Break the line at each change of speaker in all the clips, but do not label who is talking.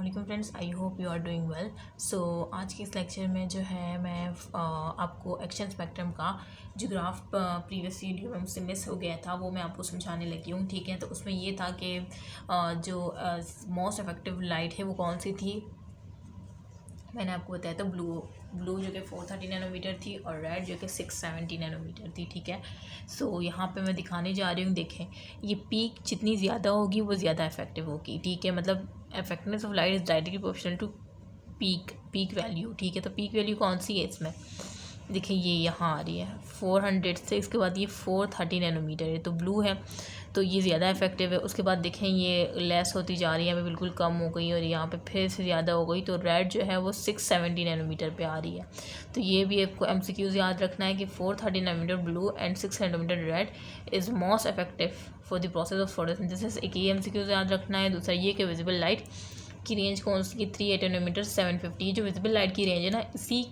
अस्सलाम friends, I hope you are doing well. So आज के इस लेक्चर में जो है मैं आपको एक्शन स्पेक्ट्रम का जो ग्राफ प्रीवियस वीडियो में मुझसे मिस हो गया था वो मैं आपको समझाने लगी हूँ। ठीक है, तो उसमें ये था कि जो मोस्ट इफेक्टिव लाइट है वो कौन सी थी। मैंने आपको बताया था ब्लू जो कि 430 नैनोमीटर थी और रेड जो कि 670 नैनोमीटर थी। ठीक है, सो यहाँ पे मैं दिखाने जा रही हूँ। देखें, ये पीक जितनी ज़्यादा होगी वो ज़्यादा इफेक्टिव होगी। ठीक है, मतलब effectiveness of light is directly proportional to peak value. ठीक है, तो पीक वैल्यू कौन सी है इसमें, देखिए ये यहाँ आ रही है 400 से, इसके बाद ये 430 नैनोमीटर है, तो ब्लू है तो ये ज़्यादा इफेक्टिव है। उसके बाद देखें ये लेस होती जा रही है, अभी बिल्कुल कम हो गई और यहाँ पे फिर से ज़्यादा हो गई, तो रेड जो है वो 670 नैनोमीटर पे आ रही है। तो ये भी आपको MCQs याद रखना है कि 430 nanometer blue and 6 nanometer red is most effective for the process of photosynthesis. एक ये MCQs याद रखना है। दूसरा ये कि विजिबल लाइट की रेंज कौन सी, 380 नैनोमीटर 750। जो विजिबल लाइट की रेंज है ना, इसी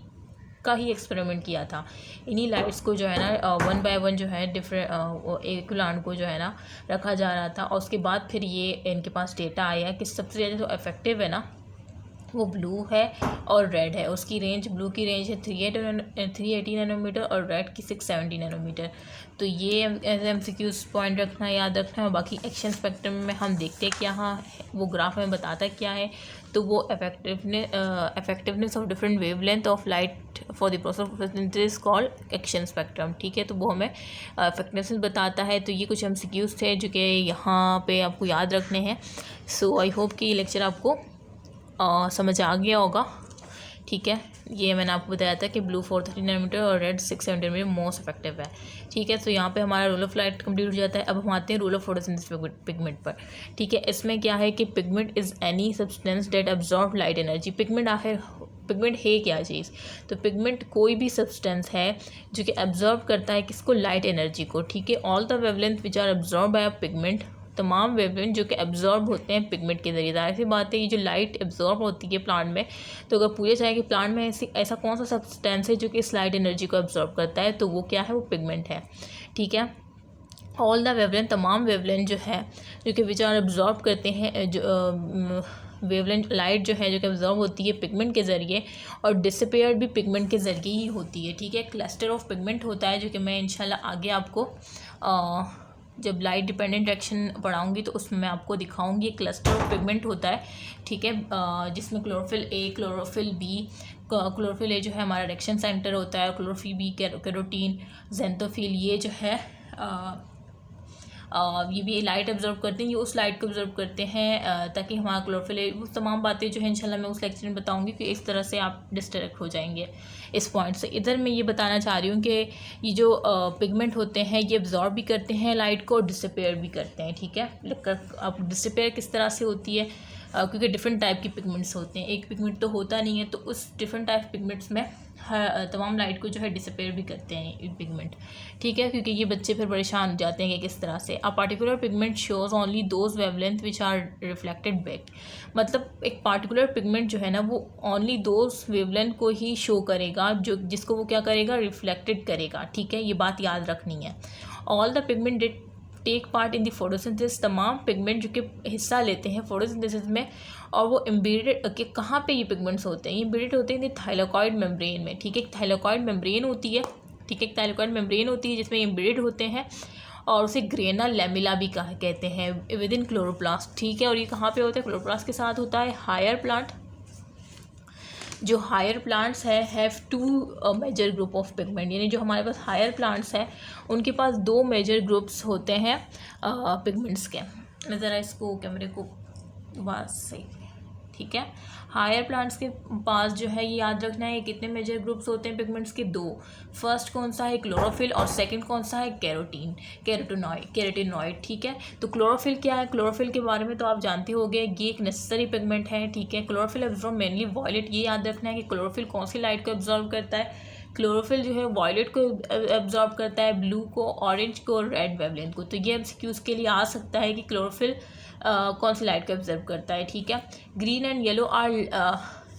का ही एक्सपेरिमेंट किया था। इन्हीं लाइट्स को जो है ना 1 बाय 1 जो है डिफरेंट एक प्लांट को जो है ना रखा जा रहा था, और उसके बाद फिर ये इनके पास डेटा आया कि सबसे ज़्यादा जो इफेक्टिव है ना वो ब्लू है और रेड है। उसकी रेंज, ब्लू की रेंज है 380 नैनोमीटर और रेड की 670 नैनोमीटर। तो ये MCQs पॉइंट रखना है, याद रखना है। और बाकी एक्शन स्पेक्ट्रम में हम देखते हैं क्या हाँ वो ग्राफ में बताता क्या है, तो वो effectiveness of different wavelength of light for the process of photosynthesis called action spectrum. ठीक है, तो वो हमें इफेक्टिवनेस बताता है। तो ये कुछ MCQs थे जो कि यहाँ पे आपको याद रखने हैं। सो आई होप कि ये लेक्चर आपको समझ आ गया होगा। ठीक है, ये मैंने आपको बताया था कि ब्लू 430 नैनोमीटर और रेड 670 नैनोमीटर मोस्ट इफेक्टिव है। ठीक है, तो यहाँ पे हमारा रूल ऑफ लाइट कंप्लीट हो जाता है। अब हम आते हैं रूल ऑफ फोटोसिंथेसिस पिगमेंट पर। ठीक है, इसमें क्या है कि pigment is any substance date absorb light energy. Pigment है क्या चीज़, तो पिगमेंट कोई भी सब्सटेंस है जो कि अब्जॉर्ब करता है किसको, लाइट एनर्जी को। ठीक है, all the wavelength which are absorb by a pigment, तमाम वेवलेंथ जो कि एब्जॉर्ब होते हैं पिगमेंट के ज़रिए। जाहिर सी बात है ये जो लाइट एब्जॉर्ब होती है प्लांट में, तो अगर पूछा जाए कि प्लांट में ऐसा कौन सा सब्सटेंस है जो कि इस लाइट एनर्जी को एब्जॉर्ब करता है, तो वो क्या है, वो पिगमेंट है। ठीक है, ऑल द वेवलेंथ, तमाम वेवलेंथ जो है जो कि विच आर एब्जॉर्ब करते हैं, जो वेवलेंथ लाइट जो है जो कि एब्जॉर्ब होती है पिगमेंट के ज़रिए और डिसिपेयर भी पिगमेंट के ज़रिए ही होती है। ठीक है, क्लस्टर ऑफ पिगमेंट होता है जो कि मैं इंशाल्लाह आगे आपको जब लाइट डिपेंडेंट एक्शन पढ़ाऊँगी तो उसमें मैं आपको दिखाऊंगी। क्लस्टर ऑफ पिगमेंट होता है। ठीक है, जिसमें chlorophyll A, chlorophyll B, chlorophyll A जो है हमारा रिएक्शन सेंटर होता है, क्लोरोफिल बी कैरोटीन, जेंथोफिल ये जो है ये भी लाइट ऑब्जर्व करते हैं, ये उस लाइट को ऑब्जर्व करते हैं ताकि हमारा क्लोरोफिल, वो तमाम बातें जो है इंशाल्लाह मैं उस लेक्चर में बताऊंगी कि इस तरह से आप डिस्ट्रैक्ट हो जाएंगे इस पॉइंट से। इधर मैं ये बताना चाह रही हूँ कि ये जो पिगमेंट होते हैं ये ऑब्जॉर्ब भी करते हैं लाइट को और डिसिपेयर भी करते हैं। ठीक है, अब डिसिपेयर किस तरह से होती है, क्योंकि डिफरेंट टाइप की पिगमेंट्स होते हैं, एक पिगमेंट तो होता नहीं है, तो उस डिफरेंट टाइप पिगमेंट्स में तमाम लाइट को जो है डिसिपेयर भी करते हैं ये पिगमेंट। ठीक है, क्योंकि ये बच्चे फिर परेशान हो जाते हैं कि किस तरह से। A particular pigment shows only those wavelength which are reflected back, मतलब एक पार्टिकुलर पिगमेंट जो है ना वो ओनली दोज वेवलेंथ को ही शो करेगा जो जिसको वो क्या करेगा, रिफ्लेक्टेड करेगा। ठीक है, ये बात याद रखनी है। All the pigment did take part in the photosynthesis, तमाम पिगमेंट जो कि हिस्सा लेते हैं फोटोसिंथेसिस में, और वो एम्बेडेड कि कहाँ पे ये पिगमेंट्स होते हैं, ये एम्बेडेड होते हैं थाइलाकॉइड मेम्ब्रेन में। ठीक है, एक थाइलाकॉइड मेम्ब्रेन होती है। ठीक है, एक थाइलाकॉइड मेम्ब्रेन होती है जिसमें एम्बेडेड होते हैं और उसे ग्रेना लेमिला भी कहते हैं विद इन क्लोरोप्लास्ट। ठीक है, और ये कहाँ पे होता है, क्लोरोप्लास्ट के साथ होता है। हायर प्लांट, जो हायर प्लांट्स है have 2 major group of pigment, यानी जो हमारे पास हायर प्लांट्स हैं उनके पास 2 मेजर ग्रुप्स होते हैं पिगमेंट्स के। मैं ज़रा इसको कैमरे को बस सही। ठीक है, हायर प्लांट्स के पास जो है ये याद रखना है कितने मेजर ग्रुप्स होते हैं पिगमेंट्स के, 2। फर्स्ट कौन सा है, क्लोरोफिल, और सेकंड कौन सा है, कैरोटीनॉइड। ठीक है, तो क्लोरोफिल क्या है, क्लोरोफिल के बारे में तो आप जानते होंगे, ये एक नेसेसरी पिगमेंट है। ठीक है, क्लोरोफिल एब्जॉर्ब मेनली वॉयलेट, ये याद रखना है कि क्लोरोफिल कौन सी लाइट को एब्जॉर्ब करता है, क्लोरोफिल जो है वॉयलेट को एब्जॉर्ब करता है, ब्लू को, ऑरेंज को, रेड वेवलेंथ को। तो ये MCQs के लिए आ सकता है कि क्लोरोफिल कौन सी लाइट को ऑब्जर्व करता है। ठीक है, green and yellow are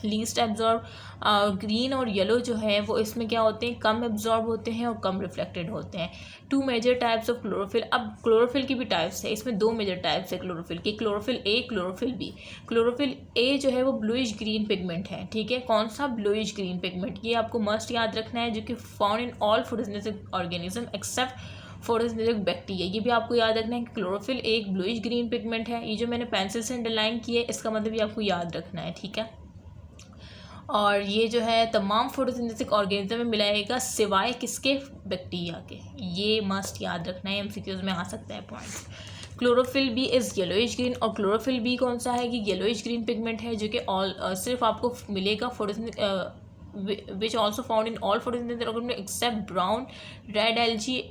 least absorb. Green और येलो जो है वो इसमें क्या होते हैं, कम एब्जॉर्ब होते हैं और कम रिफ्लेक्टेड होते हैं। 2 मेजर टाइप्स ऑफ क्लोरोफिल। अब क्लोरोफिल की भी टाइप्स है, इसमें 2 मेजर टाइप्स है क्लोरोफिल की, chlorophyll A, chlorophyll B. Chlorophyll A जो है वो ब्लूइश ग्रीन पिगमेंट है, ठीक है। कौन सा? Bluish green pigment. ये आपको मस्ट याद रखना है, जो कि found in all photosynthetic organism except photosynthetic bacteria. ये भी आपको याद रखना है कि क्लोरोफिल एक ब्लूइश ग्रीन पिगमेंट है। ये जो मैंने पेंसिल से अंडरलाइन किया है इसका मतलब ये आपको याद रखना है, ठीक है। और ये जो है तमाम फोटोसिंथेटिक ऑर्गेनिज्म में मिलाएगा सिवाय किसके? बैक्टीरिया के। ये मस्ट याद रखना है, एमसीक्यूज में आ सकता है point. Chlorophyll B is yellowish green. और क्लोरोफिल बी कौन सा है कि येलोइश ग्रीन पिगमेंट है, जो कि सिर्फ आपको मिलेगा photosynthetic which also found in all photosynthetic organism except brown, red algae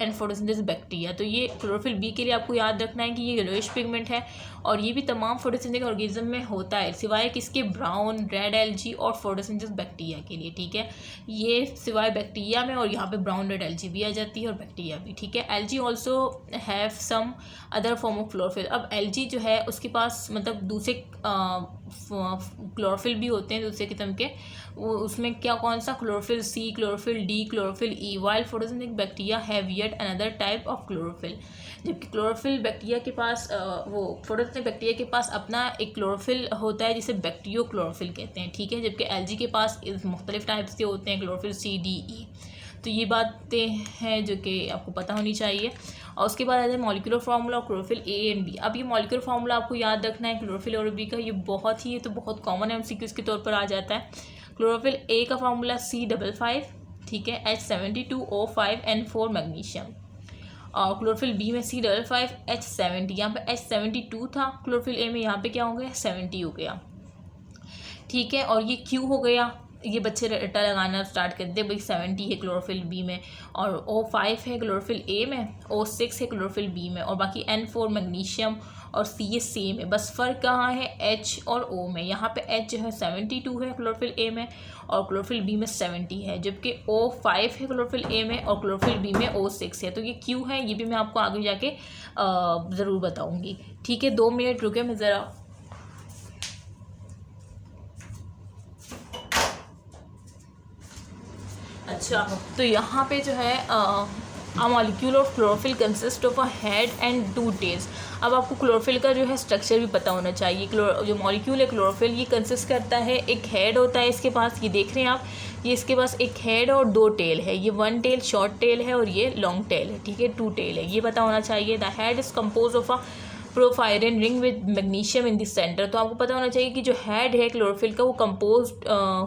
and photosynthesis bacteria. तो ये क्लोरोफिल बी के लिए आपको याद रखना है कि ये येलोइश पिगमेंट है और ये भी तमाम फोटोसिंथेटिक ऑर्गेनिज्म में होता है सिवाय किसके? ब्राउन, रेड एल्गी और फोटोसिंथेसिस बैक्टीरिया के लिए, ठीक है। ये सिवाय बैक्टीरिया में, और यहाँ पे ब्राउन रेड एल्गी भी आ जाती है और बैक्टीरिया भी, ठीक है। Algae also have some other form of chlorophyll. अब एल्गी जो है उसके पास मतलब दूसरे क्लोरोफिल भी होते हैं दूसरे किस्म के। वो उसमें क्या, कौन सा? Chlorophyll C, chlorophyll D, chlorophyll E. While photosynthetic bacteria have yet another type of chlorophyll. जबकि क्लोरोफिल बैक्टीरिया के पास वो फोटोसिंथेटिक बैक्टीरिया के पास अपना एक क्लोरोफिल होता है जिसे बैक्टीरियो क्लोरोफिल कहते हैं, ठीक है। जबकि एल्गी के पास इस मुख्तलिफ टाइप्स के होते हैं, क्लोरोफिल सी, डी, ई। तो ये बातें हैं जो कि आपको पता होनी चाहिए। और उसके बाद आता है molecular formula chlorophyll A and B. अब ये मॉलिक्यूलर फार्मूला आपको याद रखना है क्लोरोफिल और बी का। ये बहुत कॉमन एमसीक्यूज के तौर पर आ जाता है। क्लोरोफिल ए का फार्मूला C55, ठीक है, H72O5N4 मैग्नीशियम। और क्लोरोफिल बी में C55 H70, यहाँ पे H72 था क्लोरोफिल ए में, यहाँ पे क्या हो गया? 70 हो गया, ठीक है। और ये क्यू हो गया, ये बच्चे रट्टा लगाना स्टार्ट कर दे, भाई 70 है क्लोरोफिल बी में, और O5 है क्लोरोफिल ए में, O6 है क्लोरोफिल बी में, और बाकी N4 मैग्नीशियम और C ये सेम है। बस फ़र्क कहाँ है? H और O में। यहाँ पे H जो है 72 है क्लोरोफिल ए में और क्लोरोफिल बी में 70 है, जबकि O5 है क्लोरोफिल ए में और क्लोरोफिल बी में O6 है। तो ये क्यों है ये भी मैं आपको आगे जाके ज़रूर बताऊँगी, ठीक है। 2 मिनट रुके, मैं ज़रा अच्छा। तो यहाँ पे जो है a molecule of chlorophyll consists of a head and 2 tails। अब आपको क्लोरोफिल का जो है स्ट्रक्चर भी पता होना चाहिए। जो मॉलिक्यूल है क्लोरोफिल, ये कंसिस्ट करता है, एक हेड होता है इसके पास, ये देख रहे हैं आप, ये इसके पास एक हेड और 2 टेल है। ये 1 टेल शॉर्ट टेल है और ये लॉन्ग टेल है, ठीक है, 2 टेल है, ये पता होना चाहिए। The head is compose of a porphyrin ring with magnesium in the centre. तो आपको पता होना चाहिए कि जो हेड है क्लोरोफिल का वो कंपोज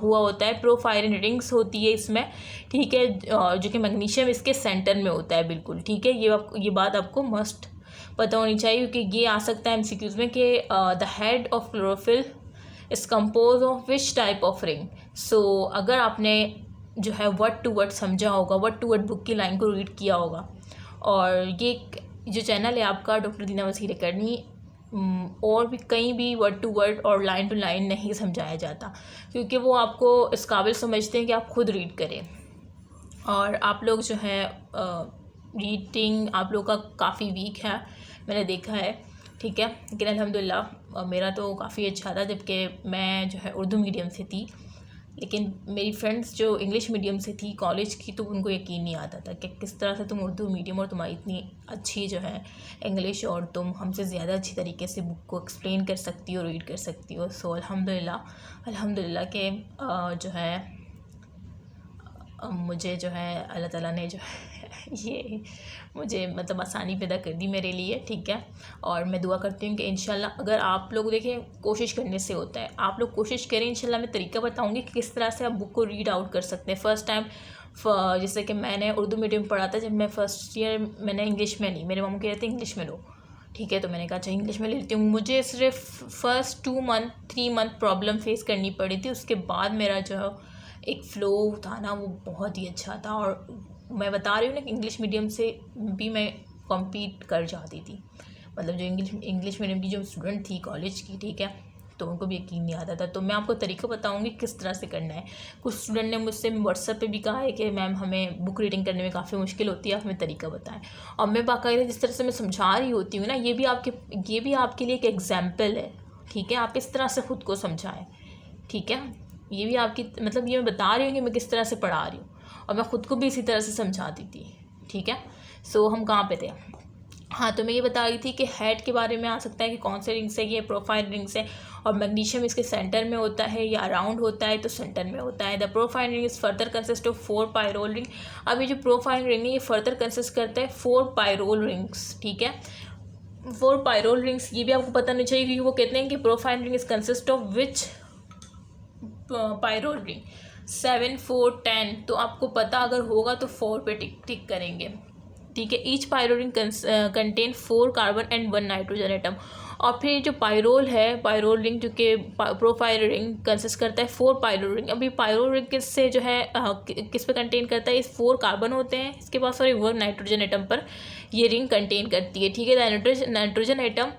हुआ होता है, प्रोफायरिन रिंग्स होती है इसमें, ठीक है, जो कि मैग्नीशियम इसके सेंटर में होता है, बिल्कुल, ठीक है। ये बात आपको मस्ट पता होनी चाहिए क्योंकि ये आ सकता है एमसीक्यूज में कि the head of chlorophyll is compose of which type of ring. So अगर आपने जो है वर्ड टू वर्ड समझा होगा, वर्ड टू वर्ड बुक की लाइन को रीड किया होगा, और ये जो चैनल है आपका डॉक्टर दीना वसीर अकेडमी, और भी कहीं भी वर्ड टू वर्ड और लाइन टू लाइन नहीं समझाया जाता क्योंकि वो आपको इस काबिल समझते हैं कि आप खुद रीड करें। और आप लोग जो है रीडिंग आप लोग का काफ़ी वीक है, मैंने देखा है, ठीक है। लेकिन अल्हम्दुलिल्लाह मेरा तो काफ़ी अच्छा था, जबकि मैं जो है उर्दू मीडियम से थी, लेकिन मेरी फ्रेंड्स जो इंग्लिश मीडियम से थी कॉलेज की, तो उनको यकीन नहीं आता था कि किस तरह से तुम उर्दू मीडियम और तुम्हारी इतनी अच्छी जो है इंग्लिश और तुम हमसे ज़्यादा अच्छी तरीके से बुक को एक्सप्लेन कर सकती हो, रीड कर सकती हो। सो अल्हम्दुलिल्लाह के जो है मुझे जो है अल्लाह ताला ने जो है ये मुझे मतलब आसानी पैदा कर दी मेरे लिए, ठीक है। और मैं दुआ करती हूँ कि इंशाल्लाह अगर आप लोग देखें, कोशिश करने से होता है, आप लोग कोशिश करें, इंशाल्लाह मैं तरीका बताऊँगी कि किस तरह से आप बुक को रीड आउट कर सकते हैं। फ़र्स्ट टाइम जैसे कि मैंने उर्दू मीडियम पढ़ा था, जब मैं फ़र्स्ट ईयर, मैंने इंग्लिश में नहीं, मेरे मामू कह रहे थे इंग्लिश में लो, ठीक है, तो मैंने कहा अच्छा इंग्लिश में ले लेती हूँ। मुझे सिर्फ फ़र्स्ट 3 मंथ प्रॉब्लम फेस करनी पड़ी थी, उसके बाद मेरा जो एक फ़्लो था ना वो बहुत ही अच्छा था। और मैं बता रही हूँ ना कि इंग्लिश मीडियम से भी मैं कॉम्पीट कर जाती थी, मतलब जो इंग्लिश मीडियम की जो स्टूडेंट थी कॉलेज की, ठीक है, तो उनको भी यकीन नहीं आता था। तो मैं आपको तरीका बताऊँगी किस तरह से करना है। कुछ स्टूडेंट ने मुझसे व्हाट्सएप पे भी कहा है कि मैम हमें बुक रीडिंग करने में काफ़ी मुश्किल होती है, आप हमें तरीका बताएं। और मैं बाकायदा जिस तरह से मैं समझा रही होती हूँ ना, ये भी आपके लिए एक एग्जाम्पल है, ठीक है, आप इस तरह से ख़ुद को समझाएँ, ठीक है, ये भी आपकी मतलब ये मैं बता रही हूँ कि मैं किस तरह से पढ़ा रही हूँ, और मैं ख़ुद को भी इसी तरह से समझाती थी। ठीक है, सो हम कहाँ पे थे? हाँ, तो मैं ये बता रही थी कि हेड के बारे में आ सकता है कि कौन से रिंग्स है, ये प्रोफाइल रिंग्स है, और मैग्नीशियम इसके सेंटर में होता है या अराउंड होता है तो सेंटर में होता है। The profile ring is further consist of 4 pyrrole ring. अब ये जो प्रोफाइल रिंग है ये फर्दर कंसिस्ट करता है 4 पायरोल रिंग्स। ठीक है, 4 पायरोल रिंग्स, ये भी आपको पता नहीं चाहिए, क्योंकि वो कहते हैं कि profile ring is consist of which pyrrole ring 7, 4, 10। तो आपको पता अगर होगा तो 4 पे टिक करेंगे। ठीक है, each pyrrole ring contain 4 carbon and 1 nitrogen atom. और फिर जो पायरोल है, पायरोल रिंग जो कि प्रोफाइल रिंग कंसिस्ट करता है 4 पायरोल रिंग। अभी पायरोल रिंग किस से जो है किस पे कंटेन करता है? इस 4 कार्बन होते हैं इसके पास और 1 नाइट्रोजन एटम पर ये रिंग कंटेन करती है। ठीक है, nitrogen atom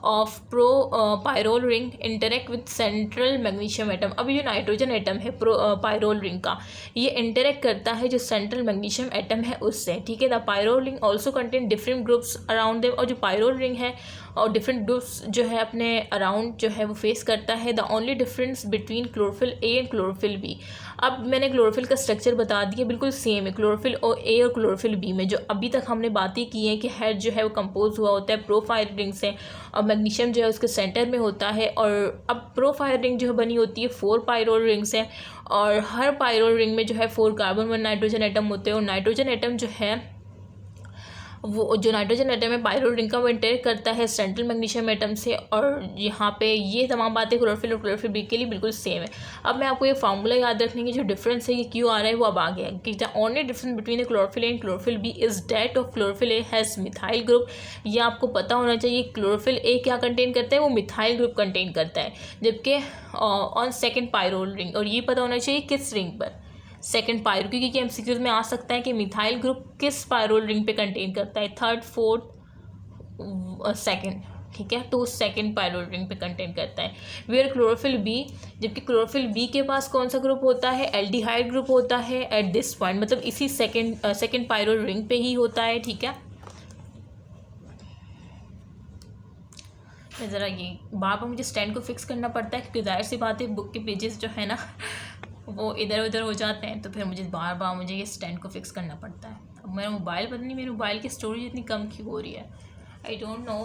of pyrrole ring interact with central magnesium atom. अभी जो नाइट्रोजन एटम है पायरोल रिंग का, ये इंटरेक्ट करता है जो सेंट्रल मैग्नीशियम एटम है उससे। ठीक है, the pyrrole ring also contain different groups around them. और जो पायरोल रिंग है और डिफरेंट ग्रुप्स जो है अपने अराउंड जो है वो फेस करता है। The only difference between chlorophyll A and chlorophyll B. अब मैंने क्लोरोफिल का स्ट्रक्चर बता दिया, बिल्कुल सेम है क्लोरोफिल और ए और क्लोरोफिल बी में। जो अभी तक हमने बातें की हैं कि हेड जो है वो कंपोज हुआ होता है प्रोफाइल रिंग से, और मैग्नीशियम जो है उसके सेंटर में होता है। और अब प्रोफाइल रिंग जो है बनी होती है 4 पायरोल रिंग से, और हर पायरोल रिंग में जो है 4 कार्बन 1 नाइट्रोजन एटम होते हैं। और नाइट्रोजन एटम जो है वो जो नाइट्रोजन एटम है पायरोल रिंग का वो इंटरेक्ट करता है सेंट्रल मैग्नीशियम एटम से। और यहाँ पे ये तमाम बातें क्लोरोफिल और क्लोरोफिल बी के लिए बिल्कुल सेम है। अब मैं आपको ये फार्मूला याद रखने की जो डिफरेंस है ये क्यों आ रहा है वो अब आ गया है कि the only difference between the chlorophyll A and chlorophyll B is that of chlorophyll A has methyl group. ये आपको पता होना चाहिए। क्लोरोफिल ए क्या कंटेन करता है? वो मिथाइल ग्रुप कंटेन करता है, जबकि ऑन सेकेंड पायरोल रिंग। और ये पता होना चाहिए किस रिंग पर? सेकंड पायरोल, क्योंकि एमसीक्यूज में आ सकता है कि मिथाइल ग्रुप किस पायरोल रिंग पे कंटेन करता है, 3rd, 4th, 2nd। ठीक है, तो सेकंड पायरोल रिंग पे कंटेन करता है। वेयर क्लोरोफिल बी, जबकि क्लोरोफिल बी के पास कौन सा ग्रुप होता है? एल्डिहाइड ग्रुप होता है एट दिस पॉइंट, मतलब इसी सेकंड पायरोल रिंग पे ही होता है। ठीक है, ज़रा ये बार बार मुझे स्टैंड को फिक्स करना पड़ता है, क्योंकि जाहिर सी बात है बुक के पेजेस जो है ना वो इधर उधर हो जाते हैं, तो फिर मुझे बार बार मुझे ये स्टैंड को फिक्स करना पड़ता है। अब मेरा मोबाइल, पता नहीं मेरे मोबाइल की स्टोरेज इतनी कम क्यों हो रही है, आई डोंट नो,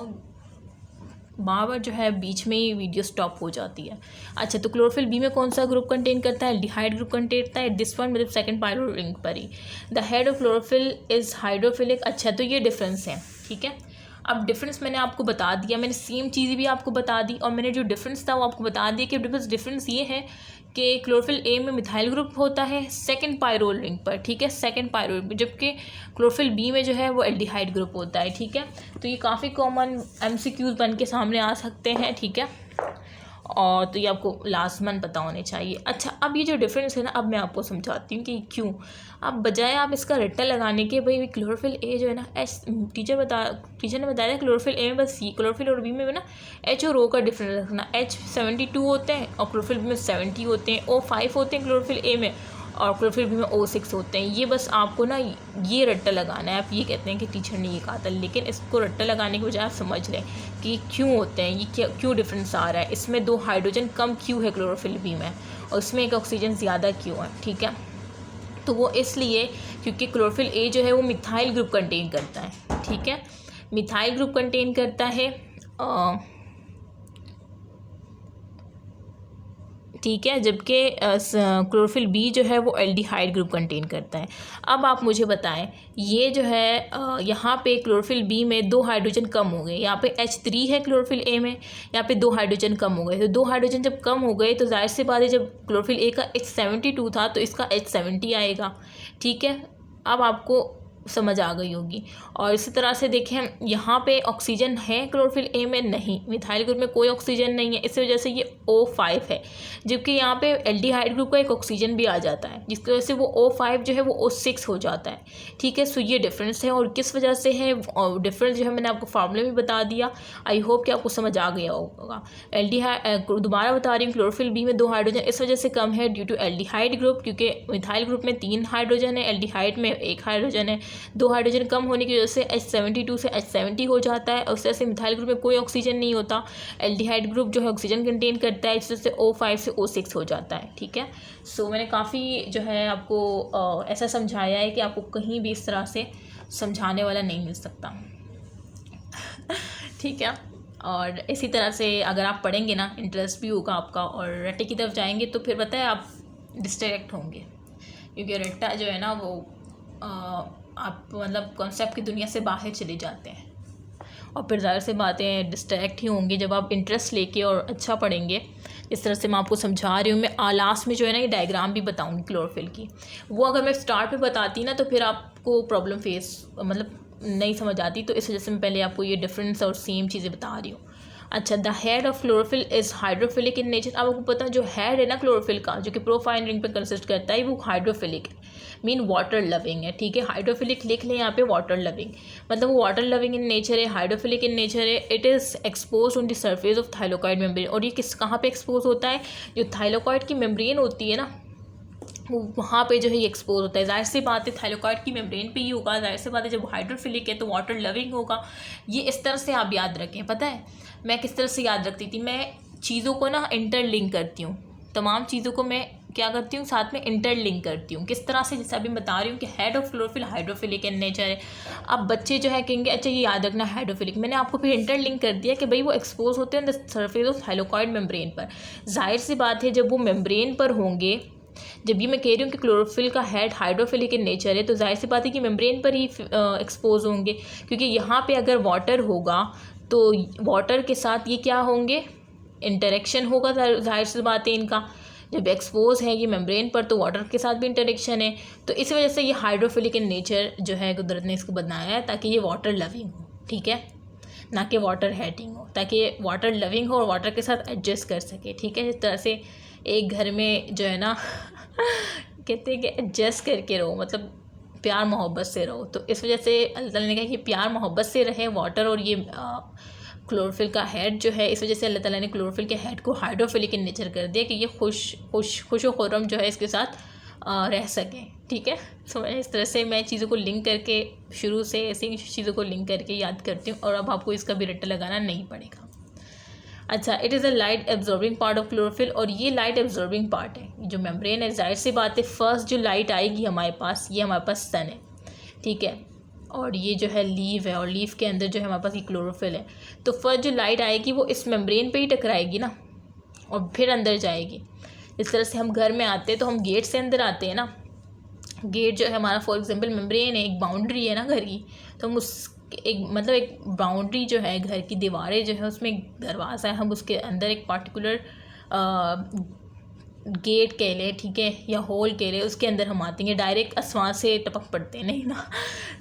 बार बार जो है बीच में ही वीडियो स्टॉप हो जाती है। अच्छा, तो क्लोरोफिल बी में कौन सा ग्रुप कंटेन करता है? एल्डिहाइड ग्रुप कंटेन करता है दिस वन, मतलब सेकंड पायरोल रिंग पर ही। The head of chlorophyll is hydrophilic. अच्छा, तो ये डिफरेंस है। ठीक है, अब डिफरेंस मैंने आपको बता दिया, मैंने सेम चीज़ भी आपको बता दी, और मैंने जो डिफरेंस था वो आपको बता दिया कि डिफरेंस ये है कि क्लोरोफिल ए में मिथाइल ग्रुप होता है सेकंड पायरोल रिंग पर। ठीक है, सेकंड पायरोल में, जबकि क्लोरोफिल बी में जो है वो एल्डिहाइड ग्रुप होता है। ठीक है, तो ये काफ़ी कॉमन एमसीक्यूज बन के सामने आ सकते हैं। ठीक है, और तो ये आपको लाजमन पता होने चाहिए। अच्छा, अब ये जो डिफरेंस है ना, अब मैं आपको समझाती हूँ कि क्यों। अब बजाय आप इसका रट्टा लगाने के, भाई क्लोरोफिल ए जो है ना, टीचर ने बताया क्लोरोफिल ए में बस ये, क्लोरोफिल और बी में ना एच और ओ का डिफरेंस रखना। H 72 होते हैं और क्लोरोफिल बी में 70 होते हैं, O5 होते हैं क्लोरोफिल ए में और क्लोरोफिल बी में O6 होते हैं। ये बस आपको ना ये रट्टा लगाना है। आप ये कहते हैं कि टीचर ने ये कहा था, लेकिन इसको रट्टा लगाने के बजाय आप समझ लें कि क्यों होते हैं, ये क्यों डिफरेंस आ रहा है, इसमें 2 हाइड्रोजन कम क्यों है क्लोरोफिल बी में और इसमें 1 ऑक्सीजन ज़्यादा क्यों है। ठीक है, तो वो इसलिए क्योंकि क्लोरोफिल ए जो है वो मिथाइल ग्रुप कंटेन करता है। ठीक है, मिथाइल ग्रुप कंटेन करता है। ठीक है, जबकि क्लोरोफिल बी जो है वो एल्डिहाइड ग्रुप कंटेन करता है। अब आप मुझे बताएं, ये जो है यहाँ पे क्लोरोफिल बी में 2 हाइड्रोजन कम हो गए, यहाँ पे H3 है क्लोरोफिल ए में, यहाँ पे 2 हाइड्रोजन कम हो गए। तो 2 हाइड्रोजन जब कम हो गए तो जाहिर सी बात है, जब क्लोरोफिल ए का H72 था तो इसका H70 आएगा। ठीक है, अब आपको समझ आ गई होगी। और इसी तरह से देखें, यहाँ पे ऑक्सीजन है क्लोरोफिल ए में, नहीं, मिथाइल ग्रुप में कोई ऑक्सीजन नहीं है, इस वजह से ये O5 है। जबकि यहाँ पे एल्डिहाइड ग्रुप का 1 ऑक्सीजन भी आ जाता है, जिसकी वजह से वो O5 जो है वो O6 हो जाता है। ठीक है, सो ये डिफरेंस है। और किस वजह से है डिफरेंस जो है मैंने आपको फार्मूले में बता दिया। आई होप कि आपको समझ आ गया होगा। दोबारा बता रही हूँ, क्लोरोफिल बी में 2 हाइड्रोजन इस वजह से कम है ड्यू टू एल्डिहाइड ग्रुप, क्योंकि मिथाइल ग्रुप में 3 हाइड्रोजन है, एल्डिहाइड में 1 हाइड्रोजन है। दो हाइड्रोजन कम होने की वजह से H72 से H70 हो जाता है, और उस तरह से मिथाइल ग्रुप में कोई ऑक्सीजन नहीं होता। एल्डिहाइड ग्रुप जो है ऑक्सीजन कंटेन करता है, इस तरह से O5 से O6 हो जाता है। ठीक है, सो मैंने काफ़ी जो है आपको ऐसा समझाया है कि आपको कहीं भी इस तरह से समझाने वाला नहीं मिल सकता। ठीक है, और इसी तरह से अगर आप पढ़ेंगे ना, इंटरेस्ट भी होगा आपका और रट्टे की तरफ जाएंगे, तो फिर पता है आप डिस्ट्रैक्ट होंगे, क्योंकि रट्टा जो है ना वो आप मतलब कॉन्सेप्ट की दुनिया से बाहर चले जाते हैं, और फिर ज़ाहिर से बातें डिस्ट्रैक्ट ही होंगे जब आप इंटरेस्ट लेके और अच्छा पढ़ेंगे। इस तरह से मैं आपको समझा रही हूँ। मैं लास्ट में जो है ना ये डायग्राम भी बताऊँगी क्लोरोफिल की, वो अगर मैं स्टार्ट में बताती ना तो फिर आपको प्रॉब्लम फेस मतलब नहीं समझ आती, तो इस वजह से मैं पहले आपको ये डिफरेंस और सेम चीज़ें बता रही हूँ। अच्छा, the head of chlorophyll is hydrophilic in nature. अब आपको पता है जो हेड है ना क्लोरोफिल का, जो कि प्रोफाइन रिंग पे कंसिस्ट करता है, वो हाइड्रोफिलिक है, मीन वाटर लविंग है। ठीक है, हाइड्रोफिलिक लिख लें यहाँ पे, वाटर लविंग मतलब वो वाटर लविंग इन नेचर है, हाइड्रोफिलिक इन नेचर है। It is expose on the surface of thylakoid membrane. और ये कहाँ पे एक्सपोज होता है? जो थाइलोकॉइड की मेम्ब्रेन होती है ना, वहाँ पे जो है ये एक्सपोज होता है। जाहिर सी बात है थाइलोकॉइड की मेम्ब्रेन पे ही होगा, जाहिर सी बात है जब हाइड्रोफिलिक है तो वाटर लविंग होगा। ये इस तरह से आप याद रखें। पता है मैं किस तरह से याद रखती थी? मैं चीज़ों को ना इंटरलिंक करती हूँ, तमाम चीज़ों को मैं क्या करती हूँ साथ में इंटरलिंक करती हूँ। किस तरह से? जैसे अभी बता रही हूँ कि head of chlorophyll hydrophilic in nature है। अब बच्चे जो है कहेंगे अच्छा ये याद रखना हाइड्रोफिलिक, मैंने आपको फिर इंटरलिंक कर दिया कि भाई वो एक्सपोज होते हैं the surface of thylakoid membrane पर। जाहिर सी बात है जब वो मेम्ब्रेन पर होंगे, जब ये मैं कह रही हूँ कि क्लोरोफिल का हेड हाइड्रोफिलिक इन नेचर है, तो जाहिर सी बात है कि मेम्ब्रेन पर ही एक्सपोज होंगे, क्योंकि यहाँ पे अगर वाटर होगा तो वाटर के साथ ये क्या होंगे? इंटरेक्शन होगा। जाहिर सी बात है इनका जब एक्सपोज है ये मेम्ब्रेन पर तो वाटर के साथ भी इंटरेक्शन है, तो इस वजह से ये हाइड्रोफिलिक इन नेचर जो है कुदरत ने इसको बनाया है ताकि ये वाटर लविंग हो। ठीक है, ना कि वाटर हेटिंग हो, ताकि ये वाटर लविंग हो और वाटर के साथ एडजस्ट कर सके। ठीक है, इस तरह से एक घर में जो है ना कहते हैं कि एडजस्ट करके रहो, मतलब प्यार मोहब्बत से रहो। तो इस वजह से अल्लाह ताला ने कहा कि प्यार मोहब्बत से रहे वाटर और ये क्लोरोफिल का हेड जो है, इस वजह से अल्लाह ताला ने क्लोरोफिल के हेड को हाइड्रोफिलिक इन नेचर कर दिया कि ये खुश व खुर्रम जो है इसके साथ रह सकें। ठीक है, सो इस तरह से मैं चीज़ों को लिंक करके शुरू से ऐसी चीज़ों को लिंक करके याद करती हूँ, और अब आपको इसका भी रट्टा लगाना नहीं पड़ेगा। अच्छा, it is a light absorbing part of chlorophyll, और ये लाइट एब्जॉर्बिंग पार्ट है जो मेम्ब्रेन है। जाहिर सी बात है फर्स्ट जो लाइट आएगी हमारे पास, ये हमारे पास सन है। ठीक है, और ये जो है लीव है, और लीव के अंदर जो है हमारे पास ये क्लोरोफिल है। तो फर्स्ट जो लाइट आएगी वो इस मेम्ब्रेन पे ही टकराएगी ना, और फिर अंदर जाएगी। इस तरह से हम घर में आते हैं तो हम गेट से अंदर आते हैं ना, गेट जो है हमारा फॉर एग्जांपल मेम्ब्रेन है, एक बाउंड्री है ना घर की, तो हम उस एक बाउंड्री जो है घर की दीवारें जो है उसमें एक दरवाज़ा है, हम उसके अंदर एक पार्टिकुलर गेट कह लें, ठीक है, या होल कह लें, उसके अंदर हम आते हैं। डायरेक्ट आसमान से टपक पड़ते हैं नहीं ना।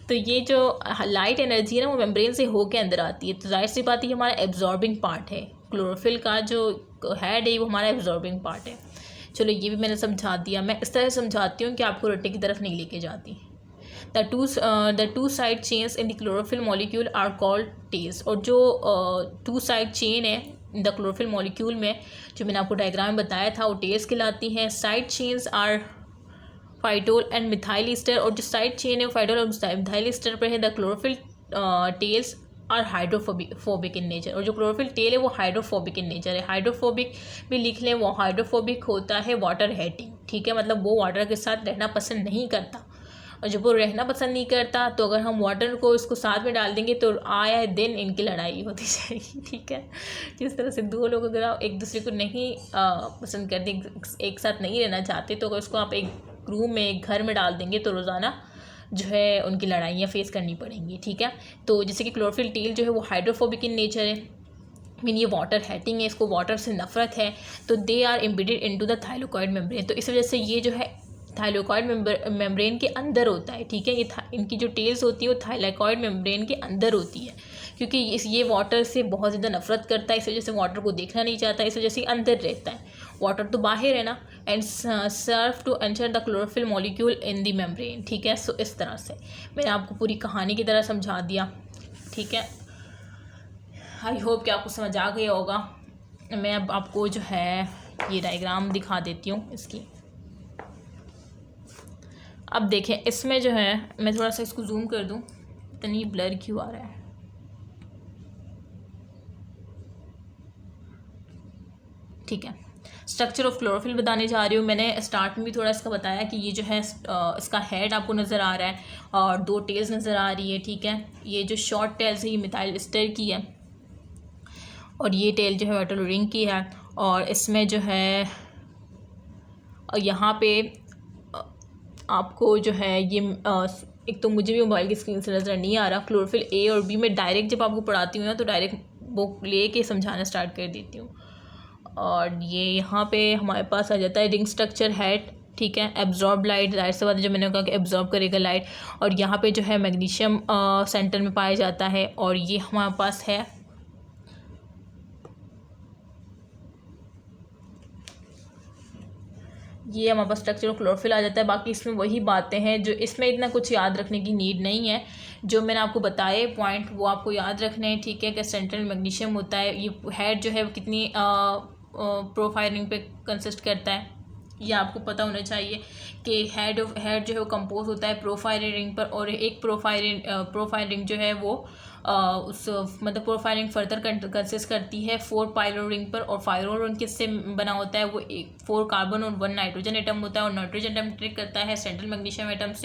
तो ये जो लाइट एनर्जी है ना वो मेम्ब्रेन से हो के अंदर आती है। तो जाहिर सी बात है ये हमारा एब्जॉर्बिंग पार्ट है। क्लोरोफिल का जो हेड है वो हमारा एब्जॉर्बिंग पार्ट है। चलो ये भी मैंने समझा दिया। मैं इस तरह समझाती हूँ कि आपको रट्टे की तरफ नहीं लेके जाती। The two side chains in the chlorophyll molecule are called tails. और जो टू साइड चेन है द क्लोरोफिल मॉलिक्यूल में, जो मैंने आपको डायग्राम में बताया था, वो टेल्स कहलाती हैं। Side chains are phytol and methyl ester, और जो साइड चेन है फाइटोल और मिथाइल ईस्टर पर है। The chlorophyll tails are hydrophobic in nature, और जो क्लोरोफिल टेल है वो हाइड्रोफोबिक इन नेचर है। हाइड्रोफोबिक भी लिख लें, वो हाइड्रोफोबिक होता है वाटर हेटिंग। ठीक है, मतलब वो वाटर के साथ रहना पसंद नहीं करता, और जब वो रहना पसंद नहीं करता तो अगर हम वाटर को इसको साथ में डाल देंगे तो आए दिन इनकी लड़ाई होती जाएगी। ठीक है, जिस तरह से दो लोग अगर एक दूसरे को नहीं पसंद करते, एक साथ नहीं रहना चाहते, तो अगर उसको आप एक रूम में एक घर में डाल देंगे तो रोज़ाना जो है उनकी लड़ाइयाँ फेस करनी पड़ेंगी। ठीक है, तो जैसे कि क्लोरोफिल टेल जो है वो हाइड्रोफोबिक इन नेचर है, मीन ये वाटर हेटिंग है, इसको वाटर से नफरत है। तो they are embedded into the thylakoid membrane, तो इस वजह से ये जो है थाइलोकॉइड मेम्ब्रेन के अंदर होता है। ठीक है, ये इनकी जो टेल्स होती है वो थाइलोकॉइड मेम्ब्रेन के अंदर होती है, क्योंकि ये वाटर से बहुत ज़्यादा नफरत करता है, इस वजह से वाटर को देखना नहीं चाहता, इस वजह से अंदर रहता है। वाटर तो बाहर है ना, and serve to enter the chlorophyll molecule in the membrane. ठीक है, सो इस तरह से मैंने आपको पूरी कहानी की तरह समझा दिया। ठीक है, आई होप कि आपको समझ आ गया होगा। मैं अब आपको जो है ये डायग्राम दिखा देती हूँ इसकी। अब देखें इसमें जो है, मैं थोड़ा सा इसको जूम कर दूं, इतनी ब्लर क्यों आ रहा है। ठीक है, स्ट्रक्चर ऑफ क्लोरोफिल बताने जा रही हूँ। मैंने स्टार्ट में भी थोड़ा इसका बताया कि ये जो है इसका हेड आपको नज़र आ रहा है और 2 टेल्स नज़र आ रही है। ठीक है, ये जो शॉर्ट टेल्स है ये मिथाइल एस्टर की है और ये टेल जो है वाटर रिंग की है। और इसमें जो है यहाँ पे आपको जो है ये एक तो मुझे भी मोबाइल की स्क्रीन से नज़र नहीं आ रहा, क्लोरोफिल ए और बी में डायरेक्ट जब आपको पढ़ाती हूँ ना तो डायरेक्ट बुक ले के समझाना स्टार्ट कर देती हूँ। और ये यहाँ पे हमारे पास आ जाता है रिंग स्ट्रक्चर हेड। ठीक है, एब्जॉर्ब लाइट, जाहिर सी बात है जो मैंने कहा कि एब्जॉर्ब करेगा लाइट। और यहाँ पे जो है मैग्नीशियम सेंटर में पाया जाता है और ये हमारे पास है ये हमारे पास स्ट्रक्चर ऑफ क्लोरोफिल आ जाता है। बाकी इसमें वही बातें हैं जो इसमें इतना कुछ याद रखने की नीड नहीं है, जो मैंने आपको बताए पॉइंट वो आपको याद रखने हैं। ठीक है, कि सेंट्रल मैग्नीशियम होता है, ये हेड जो है वो कितनी प्रोफाइलिंग पे कंसिस्ट करता है ये आपको पता होना चाहिए कि हेड जो है वो कंपोज होता है प्रोफाइल रिंग पर। और एक प्रोफाइल रिंग जो है वो उस मतलब प्रोफाइलिंग फर्दर कंसिस्ट करती है 4 पायलो रिंग पर। और पायलो रिंग किससे बना होता है, वो 4 कार्बन और 1 नाइट्रोजन एटम होता है और नाइट्रोजन एटम ट्रिक करता है सेंट्रल मैग्नीशियम एटम से।